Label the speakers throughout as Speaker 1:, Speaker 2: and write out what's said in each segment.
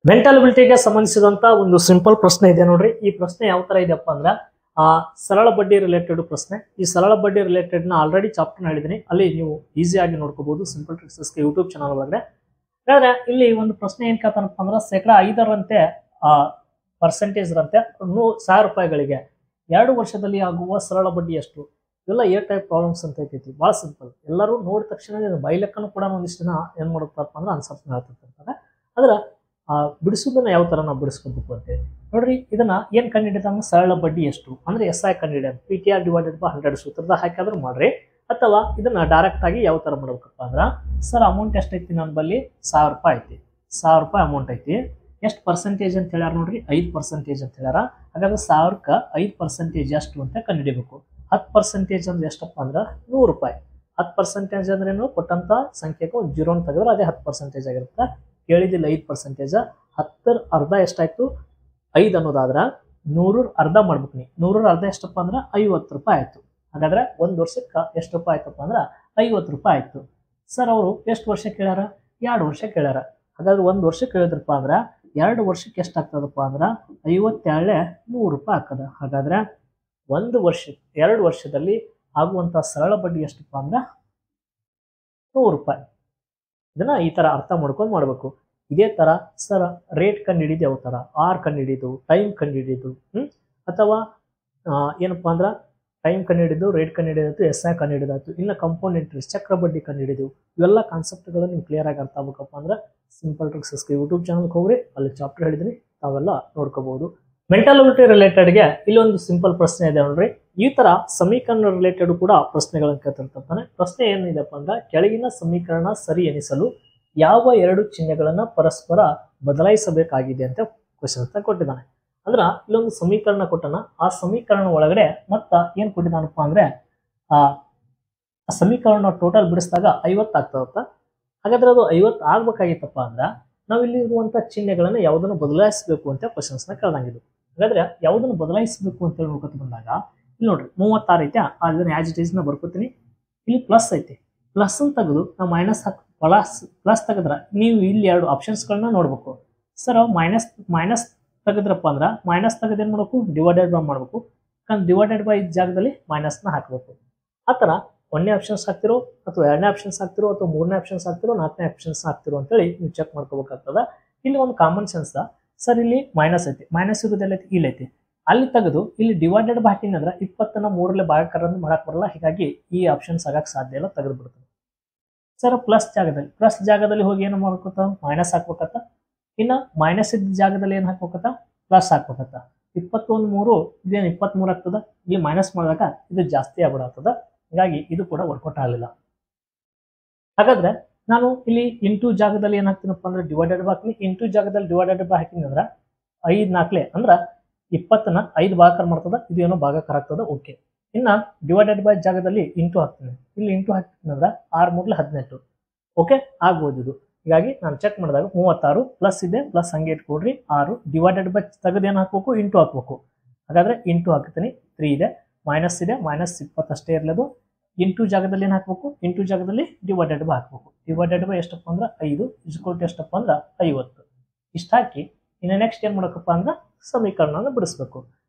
Speaker 1: ಮೆಂಟಲಿಬಿಲಿಟಿಗೆ ಸಂಬಂಧಿಸಿದಂತ ಒಂದು ಸಿಂಪಲ್ ಪ್ರಶ್ನೆ ಇದೆ ನೋಡ್ರಿ. ಈ ಪ್ರಶ್ನೆ ಯಾವ ತರ ಇದೆಯಪ್ಪ ಅಂದ್ರೆ ಸರಳ ಬಡ್ಡಿ ರಿಲೇಟೆಡ್ ಪ್ರಶ್ನೆ. ಈ ಸರಳ ಬಡ್ಡಿ ರಿಲೇಟೆಡ್ ನ ಆಲ್ರೆಡಿ ಚಾಪ್ಟರ್ ಹೇಳಿದೀನಿ, ಅಲ್ಲಿ ನೀವು ಈಸಿಯಾಗಿ ನೋಡ್ಕೋಬಹುದು ಸಿಂಪಲ್ ಟ್ರಿಕ್ಸ್ ಯೂಟ್ಯೂಬ್ ಚಾನಲ್ ಒಳಗಡೆ. ಯಾಕಂದ್ರೆ ಇಲ್ಲಿ ಒಂದು ಪ್ರಶ್ನೆ ಏನ್ ಕೇಳ್ತಾನಪ್ಪ ಅಂದ್ರೆ 5% ಪರ್ಸೆಂಟೇಜ್ ರಂತೆ 1,000 ರೂಪಾಯಿಗಳಿಗೆ 2 ವರ್ಷದಲ್ಲಿ ಆಗುವ ಸರಳ ಬಡ್ಡಿ ಎಷ್ಟು? ಇವೆಲ್ಲ ಏರ್ ಟೈಪ್ ಪ್ರಾಬ್ಲಮ್ಸ್ ಅಂತ ಐತಿ. ಬಹಳ ಸಿಂಪಲ್. ಎಲ್ಲರೂ ನೋಡಿದ ತಕ್ಷಣ ಬೈಲೆಕ್ಕನು ಕೂಡ ಒಂದಿಷ್ಟು ಜನ ಏನ್ ಮಾಡುತ್ತಪ್ಪ ಅಂದ್ರೆ ಆನ್ಸರ್ಸ್ ಹೇಳ್ತಿರ್ತಾರೆ. ಅದ್ರ ಬಿಡಿಸೋದನ್ನ ಯಾವ ತರ ನಾವು ಬಿಡಿಸ್ಕೋಬೇಕು ಅಂತೇಳಿ ನೋಡ್ರಿ. ಇದನ್ನ ಏನ್ ಕಂಡುಹಿಡಿದ ಸರಳ ಬಡ್ಡಿ ಎಷ್ಟು ಅಂದ್ರೆ SI ಕಂಡುಹಿಡಿಯೋದು PTR ಡಿವೈಡೆಡ್ ಬೈ 100 ಸೂತ್ರದ ಹಾಕಿದ್ರು ಮಾಡ್ರಿ, ಅಥವಾ ಇದನ್ನ ಡೈರೆಕ್ಟ್ ಆಗಿ ಯಾವ ತರ ಮಾಡ್ಬೇಕಪ್ಪ ಅಂದ್ರ ಸರ್ ಅಮೌಂಟ್ ಎಷ್ಟೈತಿ ನನ್ನ ಬಲ್ಲಿ 1000 ರೂಪಾಯಿ ಐತಿ. 1000 ರೂಪಾಯಿ ಅಮೌಂಟ್ ಐತಿ. ಎಷ್ಟು ಪರ್ಸೆಂಟೇಜ್ ಅಂತ ಹೇಳ್ಯಾರ ನೋಡ್ರಿ, 5% ಅಂತ ಹೇಳ್ಯಾರ. ಹಾಗಾದ್ರೆ 1000ಕ್ಕೆ 5% ಎಷ್ಟು ಅಂತ ಕಂಡುಹಿಡಿಬೇಕು. 10% ಅಂದ್ರೆ ಎಷ್ಟಪ್ಪ ಅಂದ್ರೆ 100 ರೂಪಾಯಿ. 10% ಅಂದ್ರೆ ಏನು? ಕೊಟ್ಟಂತ ಸಂಖ್ಯೆಗೆ ಒಂದು 0 ಅಂತ ತೆಗೆದ್ರೆ ಅದೇ 10% ಆಗಿರುತ್ತೆ. ಕೇಳಿದಿಲ್ಲ 5%. 10ರ ಅರ್ಧ ಎಷ್ಟಾಯ್ತು? 5 ಅನ್ನೋದಾದ್ರ 100ರ ಅರ್ಧ ಮಾಡ್ಬೇಕು. ನೀವು 100ರ ಅರ್ಧ ಎಷ್ಟಪ್ಪ ಅಂದ್ರೆ 50 ರೂಪಾಯಿ ಆಯ್ತು. ಹಾಗಾದ್ರೆ ಒಂದು ವರ್ಷಕ್ಕೆ ಎಷ್ಟು ರೂಪಾಯಿ ಆಯ್ತಪ್ಪ ಅಂದ್ರೆ 50 ರೂಪಾಯಿ ಆಯ್ತು. ಸರ್ ಅವರು ಎಷ್ಟು ವರ್ಷ ಕೇಳ್ಯಾರ? 2 ವರ್ಷ ಕೇಳ್ಯಾರ. ಹಾಗಾದ್ರೆ 1 ವರ್ಷ ಕೇಳಿದ್ರಪ್ಪ ಅಂದ್ರೆ 2 ವರ್ಷಕ್ಕೆ ಎಷ್ಟಾಗ್ತದಪ್ಪ ಅಂದ್ರೆ 52 100 ರೂಪಾಯಿ ಆಗ್ತದ. ಹಾಗಾದ್ರೆ 2 ವರ್ಷದಲ್ಲಿ ಆಗುವಂತ ಸರಳ ಬಡ್ಡಿ ಎಷ್ಟಪ್ಪ ಅಂದ್ರೆ 100 ರೂಪಾಯಿ. ಇದನ್ನ ಈ ತರ ಅರ್ಥ ಮಾಡ್ಕೊಂಡು ಮಾಡ್ಬೇಕು. ಇದೇ ತರ ಸರ್ ರೇಟ್ ಕಂಡು ಹಿಡಿದು ಯಾವ ತರ ಆರ್ ಕಂಡು ಹಿಡಿದು ಟೈಮ್ ಕಂಡು ಹಿಡಿದು ಅಥವಾ ಏನಪ್ಪಾ ಅಂದ್ರ ಟೈಮ್ ಕಂಡು ಹಿಡಿದು ರೇಟ್ ಕಂಡು ಹಿಡಿದಾಯ್ತು, SI ಕಂಡು ಹಿಡಿದಾಯ್ತು, ಇನ್ನು ಕಂಪೌಂಡ್ ಇಂಟ್ರೆಸ್ಟ್ ಚಕ್ರ ಬಡ್ಡಿ ಕಂಡು ಹಿಡಿದು ಇವೆಲ್ಲ ಕಾನ್ಸೆಪ್ಟ್ಗಳು ನೀವು ಕ್ಲಿಯರ್ ಆಗಿ ಅರ್ಥ ಆಗ್ಬೇಕಪ್ಪ ಅಂದ್ರೆ ಸಿಂಪಲ್ ಟ್ರಿಕ್ಸ್ ಯೂಟ್ಯೂಬ್ ಚಾನಲ್ಗೆ ಹೋಗ್ರಿ, ಅಲ್ಲಿ ಚಾಪ್ಟರ್ ಹೇಳಿದ್ರಿ, ತಾವೆಲ್ಲ ನೋಡ್ಕೋಬಹುದು. ಮೆಂಟಲಿಬಿಲಿಟಿ ರಿಲೇಟೆಡ್ಗೆ ಇಲ್ಲೊಂದು ಸಿಂಪಲ್ ಪ್ರಶ್ನೆ ಇದೆ ನೋಡ್ರಿ. ಈ ತರ ಸಮೀಕರಣ ರಿಲೇಟೆಡ್ ಕೂಡ ಪ್ರಶ್ನೆಗಳನ್ನು ಕೇಳ್ತಿರ್ತಾನೆ. ಪ್ರಶ್ನೆ ಏನಿದೆಪ್ಪ ಅಂದ್ರೆ ಕೆಳಗಿನ ಸಮೀಕರಣ ಸರಿ ಎನಿಸಲು ಯಾವ 2 ಚಿಹ್ನೆಗಳನ್ನ ಪರಸ್ಪರ ಬದಲಾಯಿಸಬೇಕಾಗಿದೆ ಅಂತ ಕ್ವಶನ್ ಅಂತ ಕೊಟ್ಟಿದ್ದಾನೆ. ಅಂದ್ರ ಇಲ್ಲೊಂದು ಸಮೀಕರಣ ಕೊಟ್ಟನ, ಆ ಸಮೀಕರಣ ಒಳಗಡೆ ಮತ್ತ ಏನ್ ಕೊಟ್ಟಿದ್ದಾನಪ್ಪ ಅಂದ್ರೆ ಆ ಸಮೀಕರಣ ಟೋಟಲ್ ಬಿಡಿಸಿದಾಗ 50 ಆಗ್ತದತ್ತ. ಹಾಗಾದ್ರೆ ಅದು 50 ಆಗ್ಬೇಕಾಗಿತ್ತಪ್ಪ ಅಂದ್ರ ನಾವ್ ಇಲ್ಲಿ ಇರುವಂತ ಚಿಹ್ನೆಗಳನ್ನ ಯಾವ್ದನ್ನು ಬದಲಾಯಿಸಬೇಕು ಅಂತ ಕ್ವಶನ್ಸ್ ನ ಕೇಳ್ದಂಗಿದ್ದು. ಹಾಗಾದ್ರೆ ಯಾವ್ದನ್ನು ಬದಲಾಯಿಸಬೇಕು ಅಂತ ಹೇಳ್ಬೇಕಂತ ಬಂದಾಗ ಇಲ್ಲಿ ನೋಡ್ರಿ 36 ಐತೆ, ಅದನ್ನ ಆಸ್ ಇಟ್ ಈಸ್ ನ ಬರ್ಕೋತೀನಿ. ಇಲ್ಲಿ ಪ್ಲಸ್ ಐತಿ, ಪ್ಲಸ್ ಅಂತ ತೆಗೆದು ನಾವು ಪ್ಲಸ್ ತೆಗೆದ್ರ ನೀವು ಇಲ್ಲಿ 2 ಆಪ್ಷನ್ಸ್ ಗಳನ್ನ ನೋಡ್ಬೇಕು. ಸರ್ ಮೈನಸ್ ತೆಗೆದ್ರಪ್ಪ ಅಂದ್ರ ಮೈನಸ್ ತೆಗೆದು ಏನ್ ಮಾಡ್ಬೇಕು? ಡಿವೈಡೆಡ್ ಬೈ ಮಾಡ್ಬೇಕು. ಡಿವೈಡೆಡ್ ಬೈ ಜಾಗದಲ್ಲಿ ಮೈನಸ್ ನ ಹಾಕ್ಬೇಕು. ಆತರ 1ನೇ ಆಪ್ಷನ್ಸ್ ಹಾಕ್ತಿರೋ ಅಥವಾ 2ನೇ ಆಪ್ಷನ್ಸ್ ಹಾಕ್ತಿರೋ ಅಥವಾ 3ನೇ ಆಪ್ಷನ್ಸ್ ಹಾಕ್ತಿರೋ 4ನೇ ಆಪ್ಷನ್ಸ್ ಹಾಕ್ತಿರೋ ಅಂತೇಳಿ ನೀವು ಚೆಕ್ ಮಾಡ್ಕೋಬೇಕಾಗ್ತದ. ಇಲ್ಲಿ ಒಂದು ಕಾಮನ್ ಸೆನ್ಸ್ ಸರ್ ಇಲ್ಲಿ ಮೈನಸ್ ಐತಿ, ಮೈನಸ್ ಇರೋದೆಲ್ಲ ಇಲ್ಲಿ ಐತಿ, ಅಲ್ಲಿ ತೆಗೆದು ಇಲ್ಲಿ ಡಿವೈಡೆಡ್ ಬೈ ಹಾಕಿನ ಅಂದ್ರೆ 20ನ 3ರಲ್ಲಿ ಭಾಗಕರಣ ಮಾಡಕ್ ಬರಲ್ಲ. ಹೀಗಾಗಿ ಈ ಆಪ್ಷನ್ಸ್ ಆಗಕ್ಕೆ ಸಾಧ್ಯ ಇಲ್ಲ, ತೆಗೆದು ಬಿಡ್ತದೆ. ಸರ್ ಪ್ಲಸ್ ಜಾಗದಲ್ಲಿ ಹೋಗಿ ಏನು ಮಾಡ್ಕೋತ ಮೈನಸ್ ಹಾಕ್ಬೇಕತ್ತ. ಇನ್ನ ಮೈನಸ್ ಇದ್ದ ಜಾಗದಲ್ಲಿ ಏನ್ ಹಾಕ್ಬೇಕತ್ತ? ಪ್ಲಸ್ ಹಾಕ್ಬೇಕತ್ತ. 21 3 ಇದೇನು 23 ಆಗ್ತದ. ಇಲ್ಲಿ ಮೈನಸ್ ಮಾಡಿದಾಗ ಇದು ಜಾಸ್ತಿ ಆಗ್ಬಿಡತ್ತದ. ಹೀಗಾಗಿ ಇದು ಕೂಡ ವರ್ಕೌಟ್ ಆಗಲಿಲ್ಲ. ಹಾಗಾದ್ರೆ ನಾನು ಇಲ್ಲಿ ಇಂಟು ಜಾಗದಲ್ಲಿ ಏನ್ ಹಾಕ್ತೀನಪ್ಪ ಅಂದ್ರೆ ಡಿವೈಡೆಡ್ ಬೈ ಹಾಕ್ತೀನಿ. ಇಂಟು ಜಾಗದಲ್ಲಿ ಡಿವೈಡೆಡ್ ಬೈ ಹಾಕಿನಿ ಅಂದ್ರೆ 5 4 ಅಂದ್ರ 20ನ 5 ಭಾಗಕರ ಮಾಡ್ತದ. ಇದು ಏನೋ ಭಾಗಕರ ಆಗ್ತದ. ಓಕೆ. ಇನ್ನ ಡಿವೈಡೆಡ್ ಬೈ ಜಾಗದಲ್ಲಿ ಇಂಟು ಹಾಕ್ತೀನಿ. ಇಲ್ಲಿ ಇಂಟು ಹಾಕ್ತೀನಿ ಅಂದ್ರೆ 6 3 18. ಓಕೆ ಆಗ್ಬೋದು ಇದು. ಹೀಗಾಗಿ ನಾನು ಚೆಕ್ ಮಾಡಿದಾಗ 36 ಪ್ಲಸ್ ಇದೆ, ಪ್ಲಸ್ ಹಂಗೆ ಇಟ್ಕೊಡ್ರಿ. 6 ಡಿವೈಡೆಡ್ ಬೈ ತೆಗೆದು ಏನು ಹಾಕ್ಬೇಕು? ಇಂಟು ಹಾಕ್ಬೇಕು. ಹಾಗಾದ್ರೆ ಇಂಟು ಹಾಕ್ತೀನಿ. 3 ಇದೆ, ಮೈನಸ್ ಇದೆ, ಮೈನಸ್ 20 ಅಷ್ಟೇ ಇರಲದು. ಇಂಟು ಜಾಗದಲ್ಲಿ ಏನು ಹಾಕ್ಬೇಕು? ಇಂಟು ಜಾಗದಲ್ಲಿ ಡಿವೈಡೆಡ್ ಬೈ ಹಾಕ್ಬೇಕು. ಡಿವೈಡೆಡ್ ಬೈ ಎಷ್ಟಪ್ಪ ಅಂದ್ರೆ 5 ಇಸ್ಕೊಲ್ಟು ಎಷ್ಟಪ್ಪ ಅಂದ್ರೆ 50. ಇಷ್ಟ ಹಾಕಿ ಇನ್ನು ನೆಕ್ಸ್ಟ್ ಏನ್ ಮಾಡಬೇಕಪ್ಪ ಅಂದ್ರೆ ಸಮೀಕರಣನ ಬಿಡಿಸ್ಬೇಕು.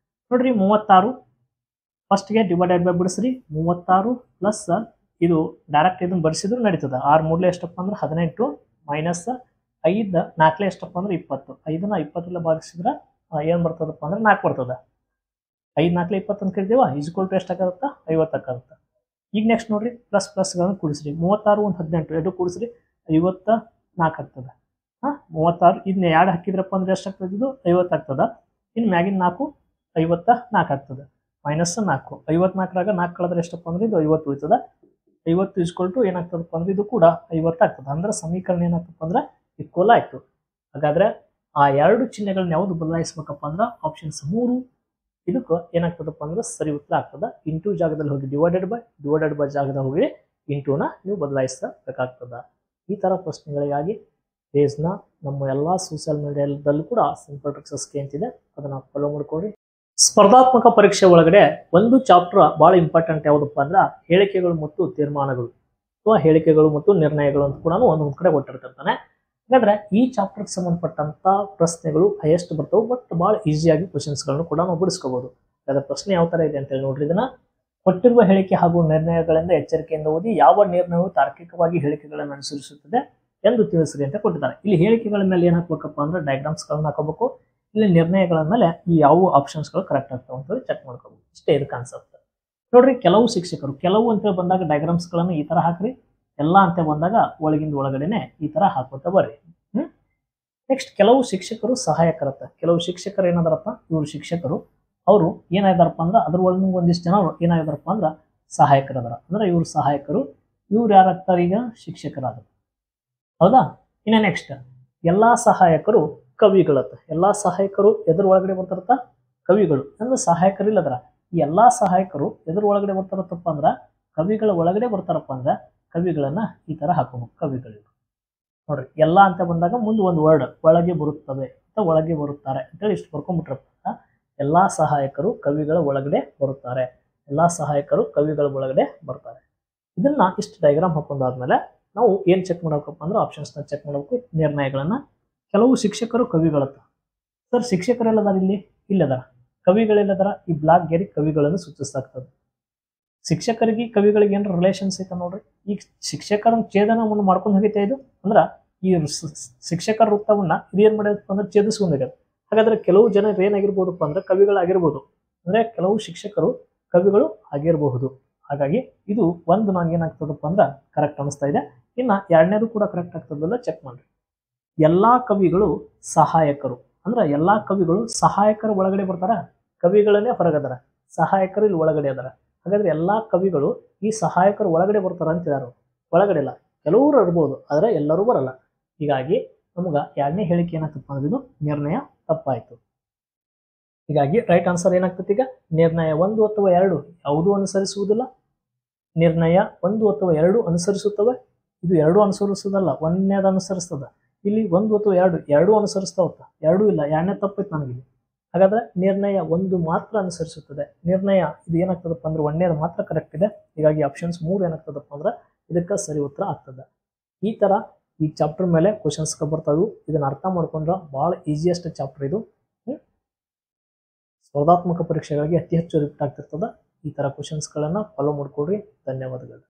Speaker 1: ನೋಡ್ರಿ 36 ಫಸ್ಟ್ಗೆ ಡಿವೈಡೆಡ್ ಬೈ ಬಿಡಿಸ್ರಿ. 36 ಪ್ಲಸ್ ಇದು ಡೈರೆಕ್ಟ್ ಇದನ್ನ ಬಡಿಸಿದ್ರು ನಡೀತದ. 6 3 ಎಷ್ಟಪ್ಪ ಅಂದ್ರೆ 18 ಮೈನಸ್ 5 4 ಎಷ್ಟಪ್ಪ ಅಂದ್ರೆ 20. 5ನ 20 ಭಾಗಿಸಿದ್ರೆ ಏನ್ ಬರ್ತದಪ್ಪ ಅಂದ್ರೆ 4 ಬರ್ತದ. 5 4 20 ಅಂತ ಕರಿತೀವ. ಇಸ್ಕೊಲ್ಟು ಎಷ್ಟಾಗತ್ತ? 50 ಆಗುತ್ತೆ. ಈಗ ನೆಕ್ಸ್ಟ್ ನೋಡ್ರಿ ಪ್ಲಸ್ ಗಳನ್ನ ಕೂಡಿಸ್ರಿ. 36 ಒಂದು 18 ಎರಡು ಕೂಡಿಸ್ರಿ 54 ಆಗ್ತದ. 36 ಇದನ್ನ 2 ಹಾಕಿದ್ರಪ್ಪ ಅಂದ್ರೆ ಎಷ್ಟು ಆಗ್ತದೆ? ಇದು 50 ಆಗ್ತದ. ಇನ್ನು ಮ್ಯಾಗಿನ 4 54 ಆಗ್ತದೆ. ಮೈನಸ್ 4 54ರಾಗ 4 ಕಳೆದ್ರೆ ಎಷ್ಟಪ್ಪ ಅಂದ್ರೆ ಇದು 50 ಉಳಿತದ. 50 ಇಸ್ಕೊಲ್ಟು ಏನಾಗ್ತದಪ್ಪ ಅಂದ್ರೆ ಇದು ಕೂಡ 50 ಆಗ್ತದೆ. ಅಂದ್ರೆ ಸಮೀಕರಣ ಏನಾಗ್ತಪ್ಪ ಅಂದ್ರೆ ಈಕ್ವಲ್ ಆಯ್ತು. ಹಾಗಾದ್ರೆ ಆ 2 ಚಿಹ್ನೆಗಳನ್ನ ಯಾವ್ದು ಬದಲಾಯಿಸ್ಬೇಕಪ್ಪ ಅಂದ್ರೆ ಆಪ್ಷನ್ಸ್ 3 ಇದಕ್ಕೆ ಏನಾಗ್ತದಪ್ಪ ಅಂದ್ರೆ ಸರಿ ಉತ್ತರ ಆಗ್ತದ. ಇಂಟು ಜಾಗದಲ್ಲಿ ಹೋಗಿ ಡಿವೈಡೆಡ್ ಬೈ ಜಾಗದಲ್ಲಿ ಹೋಗಿ ಇಂಟುನ ನೀವು ಬದಲಾಯಿಸಬೇಕಾಗ್ತದ. ಈ ತರ ಪ್ರಶ್ನೆಗಳಿಗಾಗಿ ಪೇಜ್ನ ನಮ್ಮ ಎಲ್ಲಾ ಸೋಷಿಯಲ್ ಮೀಡಿಯಾದಲ್ಲೂ ಕೂಡ ಸಿಂಪಲ್ ಟ್ರಿಕ್ಸ್ ಅಂತಿದೆ, ಅದನ್ನ ಫಾಲೋ ಮಾಡ್ಕೊಳ್ಳಿ. ಸ್ಪರ್ಧಾತ್ಮಕ ಪರೀಕ್ಷೆ ಒಳಗಡೆ ಒಂದು ಚಾಪ್ಟರ್ ಬಹಳ ಇಂಪಾರ್ಟೆಂಟ್ ಯಾವುದಪ್ಪ ಅಂದ್ರೆ ಹೇಳಿಕೆಗಳು ಮತ್ತು ತೀರ್ಮಾನಗಳು ಅಥವಾ ಹೇಳಿಕೆಗಳು ಮತ್ತು ನಿರ್ಣಯಗಳು ಅಂತ ಕೂಡ ಒಂದೊಂದು ಕಡೆ ಕೊಟ್ಟಿರ್ತಾನೆ. ಹಾಗಾದ್ರೆ ಈ ಚಾಪ್ಟರ್ಗೆ ಸಂಬಂಧಪಟ್ಟಂತ ಪ್ರಶ್ನೆಗಳು ಹೈಯೆಸ್ಟ್ ಬರ್ತವೆ, ಬಟ್ ಬಹಳ ಈಸಿಯಾಗಿ ಕ್ವಶನ್ಸ್ಗಳನ್ನು ಕೂಡ ನಾವು ಬಿಡಿಸ್ಕೋಬಹುದು. ಹಾಗಾದ್ರೆ ಪ್ರಶ್ನೆ ಯಾವ ತರ ಇದೆ ಅಂತ ಹೇಳಿ ನೋಡ್ರಿ. ಇದನ್ನ ಕೊಟ್ಟಿರುವ ಹೇಳಿಕೆ ಹಾಗೂ ನಿರ್ಣಯಗಳಿಂದ ಎಚ್ಚರಿಕೆಯಿಂದ ಓದಿ ಯಾವ ನಿರ್ಣಯವು ತಾರ್ಕಿಕವಾಗಿ ಹೇಳಿಕೆಗಳನ್ನು ಅನುಸರಿಸುತ್ತದೆ ಎಂದು ತಿಳಿಸ್ರಿ ಅಂತ ಕೊಟ್ಟಿದ್ದಾರೆ. ಇಲ್ಲಿ ಹೇಳಿಕೆಗಳ ಮೇಲೆ ಏನ್ ಹಾಕ್ಬೇಕಪ್ಪ ಅಂದ್ರೆ ಡಯಾಗ್ರಾಮ್ಸ್ ಗಳನ್ನ ಹಾಕಬೇಕು. ಇಲ್ಲಿ ನಿರ್ಣಯಗಳ ಮೇಲೆ ಈ ಯಾವ ಆಪ್ಷನ್ಸ್ ಗಳು ಕರೆಕ್ಟ್ ಆಗ್ತಾವ ಅಂತ ಹೇಳಿ ಚೆಕ್ ಮಾಡ್ಕೋಬಹುದು. ಇಷ್ಟೇ ಇದು ಕಾನ್ಸೆಪ್ಟ್ ನೋಡ್ರಿ. ಕೆಲವು ಶಿಕ್ಷಕರು, ಕೆಲವು ಅಂತ ಬಂದಾಗ ಡಯಾಗ್ರಾಮ್ಸ್ ಗಳನ್ನ ಈ ತರ ಹಾಕ್ರಿ, ಎಲ್ಲಾ ಅಂತ ಬಂದಾಗ ಒಳಗಿಂದ ಒಳಗಡೆನೆ ಈ ತರ ಹಾಕೋತ ಬರ್ರಿ. ನೆಕ್ಸ್ಟ್ ಕೆಲವು ಶಿಕ್ಷಕರು ಸಹಾಯಕರತ್ತ. ಕೆಲವು ಶಿಕ್ಷಕರು ಏನಾದಾರಪ್ಪ, ಇವರು ಶಿಕ್ಷಕರು ಅವರು ಏನಾಯ್ದಾರಪ್ಪ ಅಂದ್ರೆ ಅದ್ರ ಒಳಗೆ ಒಂದಿಷ್ಟು ಜನ ಏನಾಗಿದಾರಪ್ಪ ಅಂದ್ರ ಸಹಾಯಕರದಾರ. ಅಂದ್ರೆ ಇವ್ರು ಸಹಾಯಕರು, ಇವ್ರು ಯಾರಾಗ್ತಾರ ಈಗ ಶಿಕ್ಷಕರಾದ್ರು. ಹೌದಾ. ಇನ್ನ ನೆಕ್ಸ್ಟ್ ಎಲ್ಲಾ ಸಹಾಯಕರು ಕವಿಗಳತ್ತ. ಎಲ್ಲಾ ಸಹಾಯಕರು ಎದ್ರ ಒಳಗಡೆ ಬರ್ತಾರತ್ತ, ಕವಿಗಳು. ಅಂದ್ರೆ ಸಹಾಯಕರಿಲ್ಲದ್ರ ಈ ಎಲ್ಲಾ ಸಹಾಯಕರು ಎದ್ರ ಒಳಗಡೆ ಬರ್ತಾರತ್ತಪ್ಪ ಅಂದ್ರ ಕವಿಗಳ ಒಳಗಡೆ ಬರ್ತಾರಪ್ಪ ಅಂದ್ರ ಕವಿಗಳನ್ನ ಈ ತರ ಹಾಕೋಬೇಕು. ಕವಿಗಳು ನೋಡ್ರಿ, ಎಲ್ಲಾ ಅಂತ ಬಂದಾಗ ಮುಂದೆ ಒಂದು ವರ್ಡ್ ಒಳಗೆ ಬರುತ್ತವೆ ಅಥವಾ ಒಳಗೆ ಬರುತ್ತಾರೆ ಅಂತೇಳಿ ಇಷ್ಟು ಬರ್ಕೊಂಡ್ಬಿಟ್ರಪ್ಪ. ಎಲ್ಲಾ ಸಹಾಯಕರು ಕವಿಗಳ ಒಳಗಡೆ ಬರುತ್ತಾರೆ, ಎಲ್ಲಾ ಸಹಾಯಕರು ಕವಿಗಳ ಒಳಗಡೆ ಬರ್ತಾರೆ. ಇದನ್ನ ಇಷ್ಟು ಡಯಾಗ್ರಾಮ್ ಹಾಕೊಂಡಾದ್ಮೇಲೆ ನಾವು ಏನ್ ಚೆಕ್ ಮಾಡಬೇಕಪ್ಪ ಅಂದ್ರೆ ಆಪ್ಷನ್ಸ್ ನ ಚೆಕ್ ಮಾಡಬೇಕು. ನಿರ್ಣಯಗಳನ್ನ ಕೆಲವು ಶಿಕ್ಷಕರು ಕವಿಗಳತ್ತ. ಸರ್ ಶಿಕ್ಷಕರೆಲ್ಲದಾರ ಇಲ್ಲಿ ಇಲ್ಲದಾರ, ಕವಿಗಳೆಲ್ಲದಾರ. ಈ ಬ್ಲಾಕ್ ಗೆರಿ ಕವಿಗಳನ್ನು ಸೂಚಿಸ್ತಾಗ್ತದೆ. ಶಿಕ್ಷಕರಿಗೆ ಕವಿಗಳಿಗೆ ಏನಾರ ರಿಲೇಷನ್ಸ್ ಐತ ನೋಡ್ರಿ. ಈಗ ಶಿಕ್ಷಕರ ಛೇದನವನ್ನು ಮಾಡ್ಕೊಂಡು ಹೋಗೈತೆ ಇದು. ಅಂದ್ರ ಈ ಶಿಕ್ಷಕರ ವೃತ್ತವನ್ನ ಇದೇನ್ ಮಾಡ್ಯಪ್ಪ ಅಂದ್ರೆ ಛೇದಿಸ್ಕೊಂಡು ಹೋಗ್ಯದ. ಹಾಗಾದ್ರೆ ಕೆಲವು ಜನ ಏನಾಗಿರ್ಬೋದಪ್ಪ ಅಂದ್ರೆ ಕವಿಗಳಾಗಿರ್ಬೋದು. ಅಂದ್ರೆ ಕೆಲವು ಶಿಕ್ಷಕರು ಕವಿಗಳು ಆಗಿರಬಹುದು. ಹಾಗಾಗಿ ಇದು ಒಂದು ನನಗೆ ಏನಾಗ್ತದಪ್ಪ ಅಂದ್ರೆ ಕರೆಕ್ಟ್ ಅನಿಸ್ತಾ ಇದೆ. ಇನ್ನ ಎರಡನೇದು ಕೂಡ ಕರೆಕ್ಟ್ ಆಗ್ತದಲ್ಲ ಚೆಕ್ ಮಾಡ್ರಿ. ಎಲ್ಲಾ ಕವಿಗಳು ಸಹಾಯಕರು. ಅಂದ್ರೆ ಎಲ್ಲಾ ಕವಿಗಳು ಸಹಾಯಕರ ಒಳಗಡೆ ಬರ್ತಾರ, ಕವಿಗಳನ್ನೇ ಹೊರಗದಾರ, ಸಹಾಯಕರು ಇಲ್ಲಿ ಒಳಗಡೆ ಅದಾರ. ಹಾಗಾದ್ರೆ ಎಲ್ಲಾ ಕವಿಗಳು ಈ ಸಹಾಯಕರು ಒಳಗಡೆ ಬರ್ತಾರ ಅಂತಿದಾರ. ಒಳಗಡೆ ಇಲ್ಲ, ಕೆಲವರು ಇರ್ಬೋದು ಆದ್ರೆ ಎಲ್ಲರೂ ಬರಲ್ಲ. ಹೀಗಾಗಿ ನಮಗ ಎರಡನೇ ಹೇಳಿಕೆ ಏನಾಗ್ತಪ್ಪ ಅಂದ್ರೆ ಇದು ನಿರ್ಣಯ ತಪ್ಪಾಯ್ತು. ಹೀಗಾಗಿ ರೈಟ್ ಆನ್ಸರ್ ಏನಾಗ್ತದೆ ಈಗ ನಿರ್ಣಯ 1 ಅಥವಾ 2 ಯಾವುದೂ ಅನುಸರಿಸುವುದಿಲ್ಲ. ನಿರ್ಣಯ 1 ಅಥವಾ 2 ಅನುಸರಿಸುತ್ತವೆ. ಇದು 2 ಅನುಸರಿಸುವುದಲ್ಲ, ಒಂದನೇದು ಅನುಸರಿಸ್ತದ. ಇಲ್ಲಿ 1 ಅಥವಾ 2 ಅನುಸರಿಸ್ತಾವತ್ತ, 2 ಇಲ್ಲ, ಎರಡನೇ ತಪ್ಪೈತೆ ನನಗಿಲ್ಲಿ. ಹಾಗಾದ್ರೆ ನಿರ್ಣಯ 1 ಮಾತ್ರ ಅನುಸರಿಸುತ್ತದೆ. ನಿರ್ಣಯ ಇದು ಏನಾಗ್ತದಪ್ಪ ಅಂದ್ರೆ ಒಂದನೇದು ಮಾತ್ರ ಕರೆಕ್ಟ್ ಇದೆ. ಹೀಗಾಗಿ ಆಪ್ಷನ್ಸ್ 3 ಏನಾಗ್ತದಪ್ಪ ಅಂದ್ರೆ ಇದಕ್ಕೆ ಸರಿ ಉತ್ತರ ಆಗ್ತದೆ. ಈ ತರ ಈ ಚಾಪ್ಟರ್ ಮೇಲೆ ಕ್ವಶನ್ಸ್ ಬರ್ತಾವು. ಇದನ್ನ ಅರ್ಥ ಮಾಡ್ಕೊಂಡ್ರೆ ಬಹಳ ಈಸಿಯೆಸ್ಟ್ ಚಾಪ್ಟರ್ ಇದು. ಸ್ಪರ್ಧಾತ್ಮಕ ಪರೀಕ್ಷೆಗಳಿಗೆ ಅತಿ ಹೆಚ್ಚು ರಿಪೀಟ್ ಆಗ್ತಿರ್ತದ. ಈ ತರ ಕ್ವಶನ್ಸ್ ಗಳನ್ನ ಫಾಲೋ ಮಾಡ್ಕೊಡ್ರಿ. ಧನ್ಯವಾದಗಳು.